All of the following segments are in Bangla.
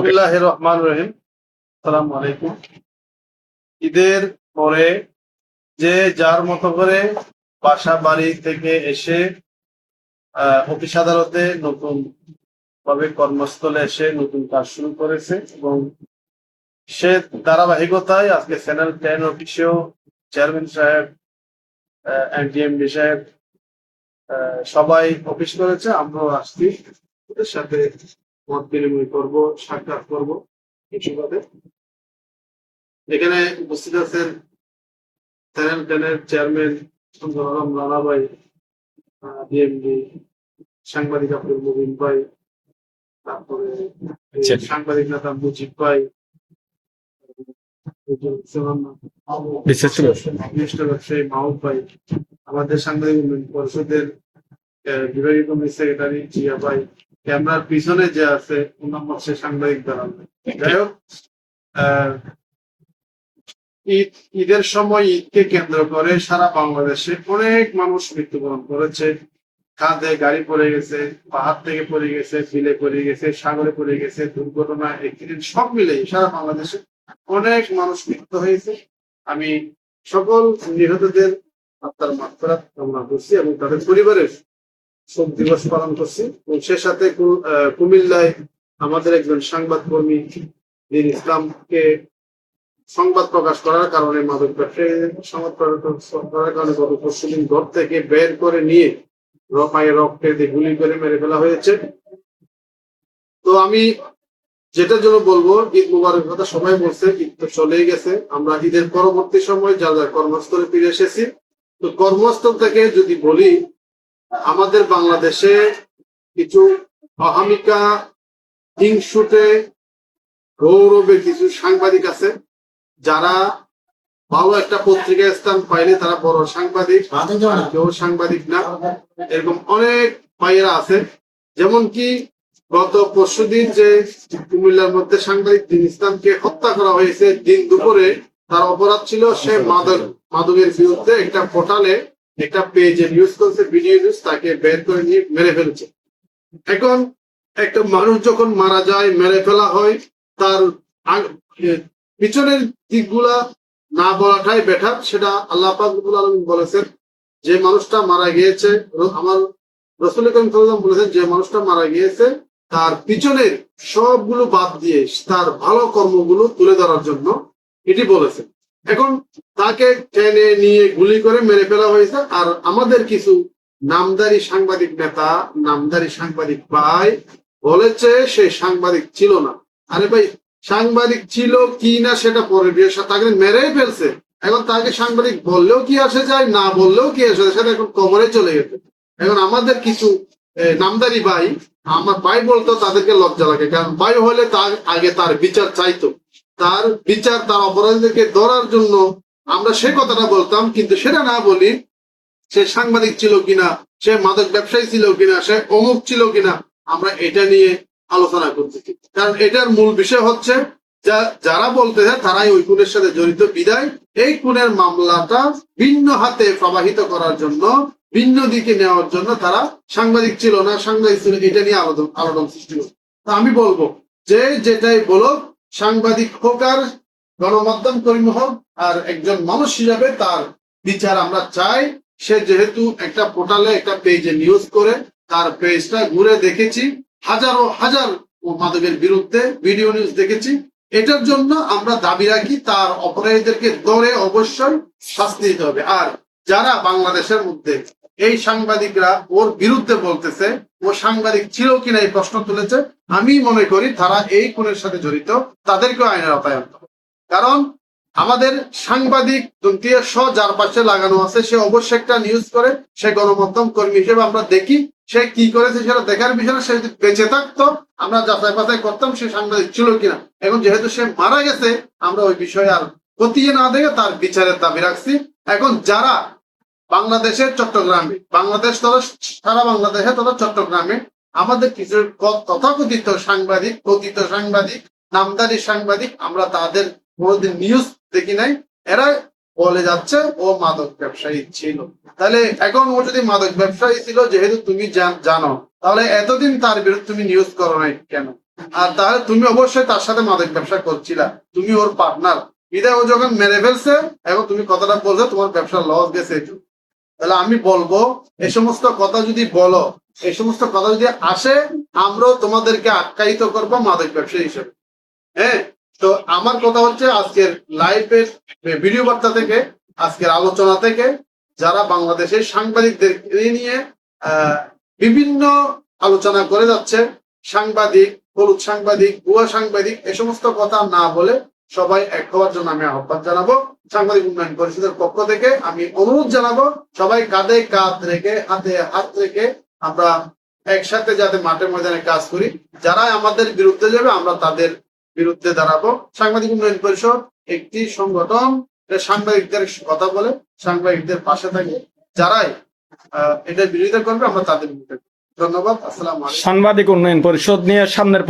বিসমিল্লাহির রহমানির রহিম। আসসালামু আলাইকুম। ঈদের পরে যে যার মতো করে বাসা বাড়ি থেকে এসে অফিস আদালতে নতুন ভাবে কর্মস্থলে এসে নতুন কাজ শুরু করেছে এবং সে ধারাবাহিকতায় আজকে চ্যানেল 10 অফিসেও চেয়ারম্যান সাহেব, এনডিএমডি সাহেব সবাই অফিস করেছে। আমরাও আসছি, ওদের সাথে মত বিনিময় করবো, সাক্ষাৎ করবো। কিছু বাদে এখানে উপস্থিত আছেন চ্যানেল 10 চেয়ারম্যান সুন্দর আলম রানা ভাই, ডিএমডি সাংবাদিক আব্দুল মুবিন ভাই, তারপরে সাংবাদিক নেতা মুজিব ভাই, ব্যবসায়ী মাহবুব ভাই, আমাদের সাংবাদিক উন্নয়ন পরিষদের বিভাগীয় কমিটি সেক্রেটারি জিয়া ভাই, ক্যামেরার পিছনে যে আছে ওনার হচ্ছে সাংবাদিক দালাল। যাই হোক, ঈদের সময় ঈদকে কেন্দ্র করে সারা বাংলাদেশে অনেক মানুষ মৃত্যুবরণ করেছে। খাদে গাড়ি পড়ে গেছে, পাহাড় থেকে পড়ে গেছে, বিলে পড়ে গেছে, সাগরে পড়ে গেছে, দুর্ঘটনা, অ্যাক্সিডেন্ট সব মিলে সারা বাংলাদেশে অনেক মানুষ মৃত্যু হয়েছে। আমি সকল নিহতদের আত্মার মাগফিরাত কামনা করছি এবং তাদের পরিবারের শোক দিবস পালন করছি। এবং সে সাথে কুমিল্লায় আমাদের একজন সংবাদ কর্মী দিন ইসলামকে সংবাদ প্রকাশ করার কারণে মাদক ব্যবসায়ী সংবাদ প্রকাশ করার কারণে গত পরশুদিন ঘর থেকে বের করে নিয়ে পায়ে রক্তে দিয়ে গুলি করে মেরে ফেলা হয়েছে। তো আমি যেটার জন্য বলবো, ঈদ মুবারক কথা সবাই বলছে, ঈদ তো চলেই গেছে। আমরা ঈদের পরবর্তী সময় যা যা কর্মস্থলে ফিরে এসেছি। তো কর্মস্থল থেকে যদি বলি, আমাদের বাংলাদেশে কিছু অহামিকা হিংসুটে গৌরবে কিছু সাংবাদিক আছে, যারা ভালো একটা পত্রিকায় স্থান পাইলে তারা বড় সাংবাদিক, কেউ সাংবাদিক না। এরকম অনেক ভাইয়েরা আছে। যেমন কি গত পরশুদিন যে কুমিল্লার মধ্যে সাংবাদিক দিন ইসলামকে হত্যা করা হয়েছে, দিন দুপুরে তার অপরাধ ছিল সে মাদকের বিরুদ্ধে একটা পোর্টালে একটা পেজে নিউজ করছে, ভিডিও নিউজ, তাকে বের করে নিয়ে মেরে ফেলেছে। এখন একটা মানুষ যখন মারা যায়, মেরে ফেলা হয়, তার পিছনের দিকগুলা না বলাটাই বেটার। সেটা আল্লাহ পাক রব্বুল আলামিন বলেছেন, যে মানুষটা মারা গিয়েছে, আমার রাসূল করিম সাল্লাল্লাহু আলাইহি ওয়াসাল্লাম বলেছেন, যে মানুষটা মারা গিয়েছে তার পিছনের সবগুলো বাদ দিয়ে তার ভালো কর্মগুলো তুলে ধরার জন্য এটি বলেছেন। এখন তাকে টেনে নিয়ে গুলি করে মেরে ফেলা হয়েছে। আর আমাদের কিছু নামদারি সাংবাদিক নেতা, নামদারি সাংবাদিক ভাই বলেছে সে সাংবাদিক ছিল না। আরে ভাই, সাংবাদিক ছিল কি না সেটা পরে তাকে মেরেই ফেলছে। এখন তাকে সাংবাদিক বললেও কি আসে যায়, না বললেও কি আসে যায়, সেটা এখন কবরে চলে গেছে। এখন আমাদের কিছু নামদারি ভাই, আমার ভাই বলতো, তাদেরকে লজ্জা লাগে, কারণ ভাই হলে তার আগে তার বিচার চাইতো, তার বিচার, তার অপরাধীদেরকে ধরার জন্য আমরা সে কথাটা বলতাম। কিন্তু সেটা না বলি সে সাংবাদিক ছিল কিনা, সে মাদক ব্যবসায়ী ছিল কিনা, সে অমুক ছিল কিনা, আমরা এটা নিয়ে আলোচনা করতেছি। কারণ এটার মূল বিষয় হচ্ছে যারা বলতে চায় তারাই ওই খুনের সাথে জড়িত বিদায় এই খুনের মামলাটা ভিন্ন হাতে প্রবাহিত করার জন্য, ভিন্ন দিকে নেওয়ার জন্য তারা সাংবাদিক ছিল না, সাংবাদিক ছিল, এটা নিয়ে আলোড়ন সৃষ্টি করবে। তা আমি বলবো, যে যেটাই বলো, সাংবাদিক হোক আর গণমাধ্যম কর্মী হোক, আর একজন মানুষ হিসাবে তার বিচার আমরা চাই। সে যেহেতু একটা পোর্টালে একটা পেজে নিউজ করে, তার পেজটা ঘুরে দেখেছি, হাজারো হাজার মাদকের বিরুদ্ধে ভিডিও নিউজ দেখেছি। এটার জন্য আমরা দাবি রাখি তার অপরাধীদেরকে ধরে অবশ্যই শাস্তি দিতে হবে। আর যারা বাংলাদেশের মধ্যে এই সাংবাদিকরা ওর বিরুদ্ধে বলতেছে, ও সাংবাদিক ছিল কিনা এই প্রশ্ন তুলেছে, আমি মনে করি তারা এই খুনের সাথে জড়িত, তাদেরকেও আইনের আওতায় আনতে হবে। কারণ আমাদের সাংবাদিক দন্তীয় স যার পাশে লাগানো আছে, সে অবশ্যই একটা নিউজ করে, সে গণমাধ্যম কর্মী হিসেবে আমরা দেখি সে কি করেছে সেটা দেখার বিষয়। সে যদি বেঁচে থাকতো আমরা যাচাই বাছাই করতাম সে সাংবাদিক ছিল কিনা। এখন যেহেতু সে মারা গেছে, আমরা ওই বিষয়ে আর খতিয়ে না দেখে তার বিচারের দাবি রাখছি। এখন যারা বাংলাদেশের চট্টগ্রামে, বাংলাদেশ তথা সারা বাংলাদেশে তথা চট্টগ্রামে আমাদের কিছু তথাকথিত সাংবাদিক, কথিত সাংবাদিক, নামদারি সাংবাদিক, আমরা তাদের কোনোদিন নিউজ দেখি নাই, এরা বলে যাচ্ছে ও মাদক ব্যবসায়ী ছিল। তাহলে এখন ও যদি মাদক ব্যবসায়ী ছিল, যেহেতু তুমি জানো, তাহলে এতদিন তার বিরুদ্ধে তুমি নিউজ করো নাই কেন? আর তাহলে তুমি অবশ্যই তার সাথে মাদক ব্যবসা করছিলা, তুমি ওর পার্টনার, বিদায় ও যখন মেরে ফেলছে এখন তুমি কথাটা বলছো তোমার ব্যবসা লস গেছে। তাহলে আমি বলবো এই সমস্ত কথা যদি বলো, এই সমস্ত কথা যদি আসে, আমরাও তোমাদেরকে আখ্যায়িত করবো মাদক ব্যবসা হিসেবে। হ্যাঁ, তো আমার কথা হচ্ছে আজকের লাইভের ভিডিও বার্তা থেকে, আজকের আলোচনা থেকে, যারা বাংলাদেশের সাংবাদিকদের নিয়ে বিভিন্ন আলোচনা করে যাচ্ছে, সাংবাদিক, হলুদ সাংবাদিক, ভুয়া সাংবাদিক, এই সমস্ত কথা না বলে সবাই এক হওয়ার জন্য আমি আহ্বান জানাবো। সাংবাদিক উন্নয়ন পরিষদের পক্ষ থেকে আমি অনুরোধ জানাবো, সবাই কাঁধে কাঁধ রেখে, হাতে হাত রেখে আমরা একসাথে যাতে মাঠে ময়দানে কাজ করি। যারা আমাদের বিরুদ্ধে যাবে আমরা তাদের বিরুদ্ধে দাঁড়াবো। সাংবাদিক উন্নয়ন পরিষদ একটি সংগঠন, সাংবাদিকদের কথা বলে, সাংবাদিকদের পাশে থাকে। যারাই এটার বিরোধিতা করবে আমরা তাদের বিরুদ্ধে। ধন্যবাদ। আসসালামু আলাইকুম। সাংবাদিক উন্নয়ন পরিষদ নিয়ে সামনের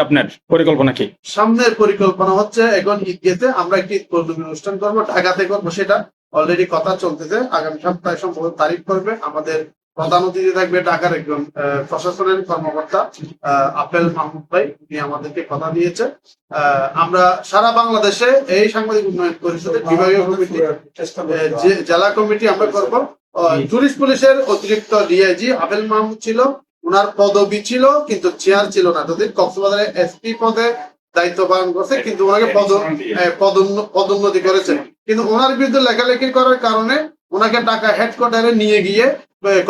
আপনার পরিকল্পনা কি? সামনের পরিকল্পনা হচ্ছে এখন ঈদ গেছে, আমরা একটি অনুষ্ঠান করবো, ঢাকাতে করবো, সেটা অলরেডি কথা চলতেছে। আগামী সপ্তাহে সম্ভবত তারিখ করবে। আমাদের প্রধান অতিথি থাকবে ঢাকার একজন প্রশাসনের কর্মকর্তা আপেল মাহমুদ ভাই, উনি আমাদেরকে কথা দিয়েছে। আমরা সারা বাংলাদেশে এই সাংবাদিক উন্নয়ন পরিষদের বিভাগীয় কমিটি, জেলা কমিটি আমরা করবো। টুরিস্ট পুলিশের অতিরিক্ত ডিআইজি আপেল মাহমুদ ছিল, ওনার পদবি ছিল কিন্তু চেয়ার ছিল না। যদি কক্সবাজারে এসপি পদে দায়িত্ব পালন করছে, কিন্তু ওনাকে পদোন্নতি করেছে, কিন্তু ওনার বিরুদ্ধে লেখালেখি করার কারণে ওনাকে ঢাকা হেডকোয়ার্টারে নিয়ে গিয়ে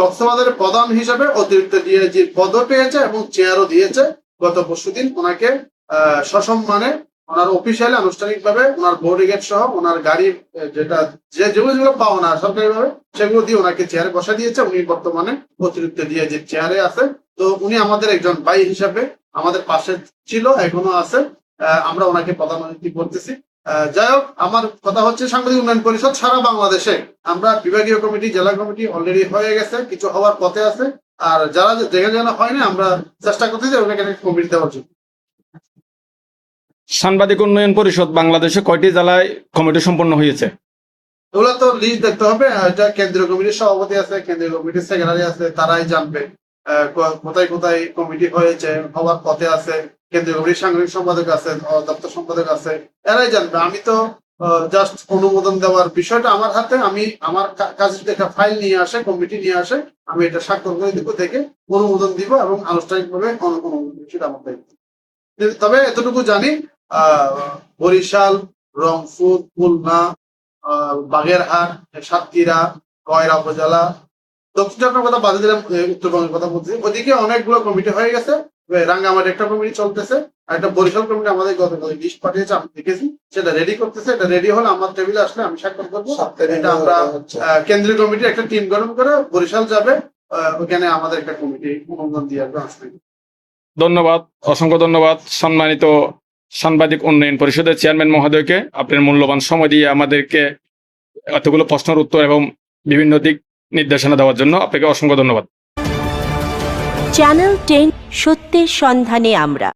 কক্সবাজারের প্রধান হিসেবে অতিরিক্ত ডিআইজির পদও পেয়েছে এবং চেয়ারও দিয়েছে। গত পরশুদিন ওনাকে সসম্মানে ওনার অফিসিয়ালি আনুষ্ঠানিক ভাবে ওনার বডিগার্ড সহ ওনার গাড়ি যেগুলো পাওয়া না সরকারি ভাবে সেগুলো দিয়ে ওনাকে চেয়ারে বসা দিয়েছে। উনি বর্তমানে অতিরিক্ত ডিআইজির চেয়ারে আছে। তো উনি আমাদের একজন ভাই হিসাবে আমাদের পাশে ছিল, এখনো আছে। আমরা ওনাকে প্রধান অতিথি করতেছি। যাই হোক, আমার কথা হচ্ছে সাংবাদিক উন্নয়ন পরিষদ সারা বাংলাদেশে আমরা বিভাগীয় কমিটি, জেলা কমিটি অলরেডি হয়ে গেছে, কিছু হওয়ার পথে আছে। আর যারা যেখানে হয়নি আমরা চেষ্টা করতেছি ওনাকে কমিটি দেওয়ার জন্য। সাংবাদিক উন্নয়ন পরিষদ বাংলাদেশে কয়টি জেলায় কমিটি সম্পন্ন হয়েছে? ওগুলো তো লিস্ট দেখতে হবে। এটা কেন্দ্রীয় কমিটির সভাপতি আছে, কেন্দ্রীয় কমিটির সেক্রেটারি আছে, তারাই জানবে কোথায় কোথায় কমিটি হয়েছে, হওয়ার পথে আছে। কেন্দ্রীয় কমিটির সাংগঠনিক সম্পাদক আছে, দপ্তর সম্পাদক আছে, এরাই জানবে। আমি তো জাস্ট অনুমোদন দেওয়ার বিষয়টা আমার হাতে। আমি আমার কাছে যদি একটা ফাইল নিয়ে আসে, কমিটি নিয়ে আসে, আমি এটা স্বাক্ষর করে দিব, দেখে অনুমোদন দিব এবং আনুষ্ঠানিকভাবে অনুমোদন সেটা আমার দায়িত্ব। তবে এতটুকু জানি, বরিশাল, রংপুর, খুলনা, বাগেরহাট, সাতক্ষীরা, কয়রা উপজেলা, দক্ষিণ চট্টগ্রামের কথা বাদে দিলাম, উত্তরবঙ্গের কথা বলছি, ওদিকে অনেকগুলো কমিটি হয়ে গেছে। রাঙ্গামাটি একটা কমিটি চলতেছে, আর একটা বরিশাল কমিটি আমাদের গতকাল লিস্ট পাঠিয়েছে, আমি দেখেছি, সেটা রেডি করতেছে। এটা রেডি হলে আমার টেবিলে আসলে আমি স্বাক্ষর করবো। এটা আমরা কেন্দ্রীয় কমিটির একটা টিম গঠন করে বরিশাল যাবে, ওখানে আমাদের একটা কমিটি অনুমোদন দিয়ে আসবে। ধন্যবাদ, অসংখ্য ধন্যবাদ সম্মানিত সাংবাদিক উন্নয়ন পরিষদের চেয়ারম্যান মহোদয়কে, আপনার মূল্যবান সময় দিয়ে আমাদেরকে এতগুলো প্রশ্নের উত্তর এবং বিভিন্ন দিক নির্দেশনা দেওয়ার জন্য আপনাকে অসংখ্য ধন্যবাদ। চ্যানেল 10 সত্যের সন্ধানে আমরা।